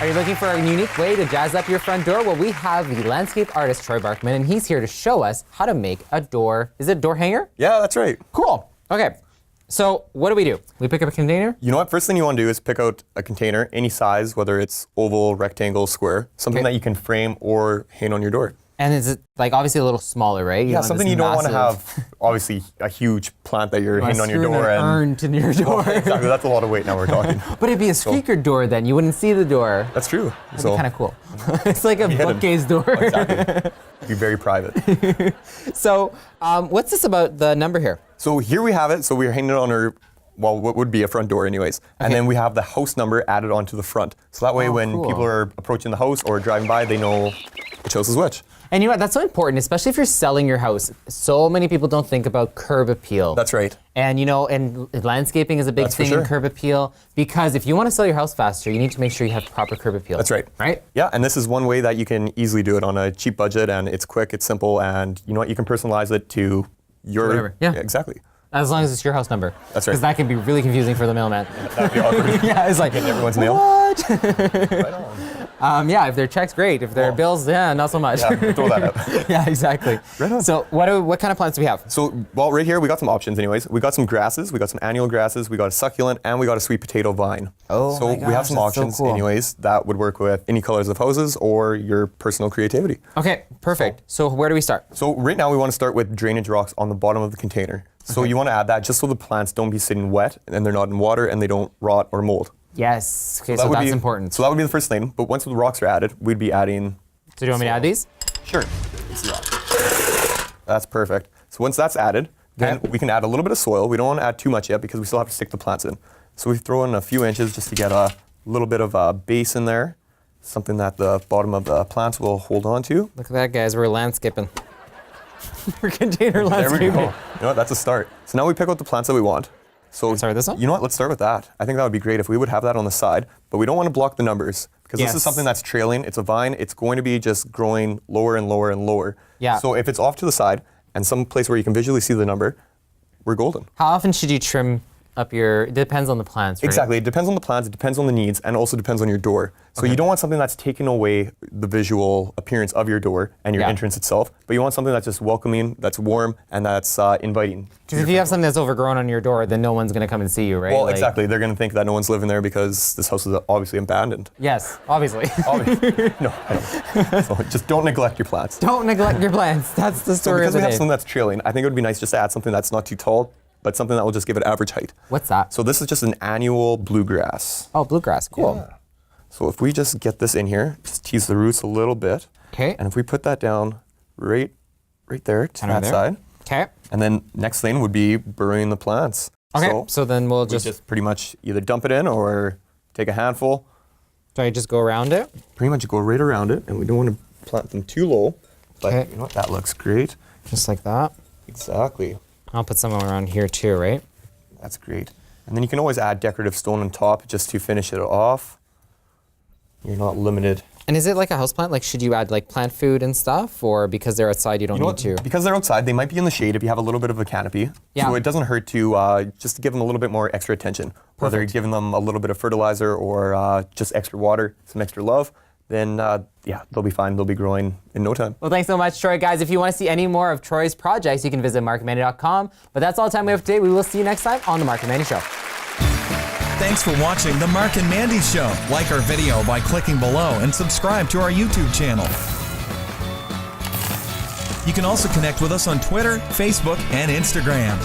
Are you looking for a unique way to jazz up your front door? Well, we have the landscape artist, Troy Barkman, and he's here to show us how to make a door. Is it a door hanger? Yeah, that's right. Cool. Okay. So what do? We pick up a container? You know what? First thing you want to do is pick out a container, any size, whether it's oval, rectangle, square, something that you can frame or hang on your door. And is it like obviously a little smaller, right? Yeah, something you don't want to have, obviously, a huge plant that you're hanging on your door. An urn to your door. Well, exactly, that's a lot of weight now we're talking. But it'd be a squeaker door then. You wouldn't see the door. That's true. That'd be kind of cool. It's like a bookcase door. Exactly. Be very private. So what's this about the number here? So here we have it. So we're hanging it on our, well, what would be a front door anyways. And then we have the house number added onto the front. So that way when people are approaching the house or driving by, they know which house is which. And you know what, that's so important, especially if you're selling your house. So many people don't think about curb appeal. That's right. And you know, and landscaping is a big thing in curb appeal, because if you want to sell your house faster, you need to make sure you have proper curb appeal. That's right. Right? Yeah, and this is one way that you can easily do it on a cheap budget, and it's quick, it's simple, and you know what, you can personalize it to your... Whatever. Yeah, exactly. As long as it's your house number. That's right. Because that can be really confusing for the mailman. That'd be awkward. Yeah, it's like, getting everyone's mail. What? Right on. Yeah, if they're checks, great. If they're bills, yeah, not so much. Yeah, throw that up. Yeah, exactly. Right on. So what kind of plants do we have? So, well, right here we got some options anyways. We got some grasses, we got some annual grasses, we got a succulent, and we got a sweet potato vine. Oh, so my gosh, we have some that's so options cool. anyways that would work with any colors of hoses or your personal creativity. Okay, perfect. So where do we start? So right now we want to start with drainage rocks on the bottom of the container. So you want to add that just so the plants don't be sitting wet and they're not in water and they don't rot or mold. Yes, okay, so that's important. So that would be the first thing, but once the rocks are added, we'd be adding... So do you want me to add these? Sure. Let's do that. That's perfect. So once that's added, then we can add a little bit of soil. We don't want to add too much yet because we still have to stick the plants in. So we throw in a few inches just to get a little bit of a base in there, something that the bottom of the plants will hold on to. Look at that, guys, we're landscaping. We're container landscaping. There we go. You know what, that's a start. So now we pick out the plants that we want. So sorry, this one? You know what, let's start with that. I think that would be great if we would have that on the side, but we don't want to block the numbers because this is something that's trailing. It's a vine. It's going to be just growing lower and lower and lower. Yeah. So if it's off to the side and some place where you can visually see the number, we're golden. How often should you trim up your, it depends on the plants, right? Exactly, it depends on the plants, it depends on the needs, and also depends on your door. So you don't want something that's taking away the visual appearance of your door and your entrance itself, but you want something that's just welcoming, that's warm, and that's inviting. Because if you have something that's overgrown on your door, then no one's going to come and see you, right? Well, exactly. They're going to think that no one's living there because this house is obviously abandoned. Yes, obviously. No, I don't. So just don't neglect your plants. Don't neglect your plants. That's the story of the day. Because we have something that's trailing, I think it would be nice just to add something that's not too tall, but something that will just give it average height. What's that? So this is just an annual bluegrass. Oh, bluegrass, cool. Yeah. So if we just get this in here, just tease the roots a little bit. Okay. And if we put that down right there to that side. Okay. And then next thing would be burying the plants. Okay, so then we'll we just pretty much either dump it in or take a handful. Do I just go around it? Pretty much go right around it, and we don't want to plant them too low. But you know what, that looks great. Just like that? Exactly. I'll put some around here too, right? That's great. And then you can always add decorative stone on top just to finish it off. You're not limited. And is it like a houseplant? Like, should you add like plant food and stuff, or because they're outside you don't need to? Because they're outside, they might be in the shade if you have a little bit of a canopy. Yeah. So it doesn't hurt to just give them a little bit more extra attention. Whether you're giving them a little bit of fertilizer or just extra water, some extra love, then yeah, they'll be fine. They'll be growing in no time. Well, thanks so much, Troy. Guys, if you want to see any more of Troy's projects, you can visit marcmandy.com. But that's all the time we have today. We will see you next time on The Marc and Mandy Show. Thanks for watching The Marc and Mandy Show. Like our video by clicking below and subscribe to our YouTube channel. You can also connect with us on Twitter, Facebook, and Instagram.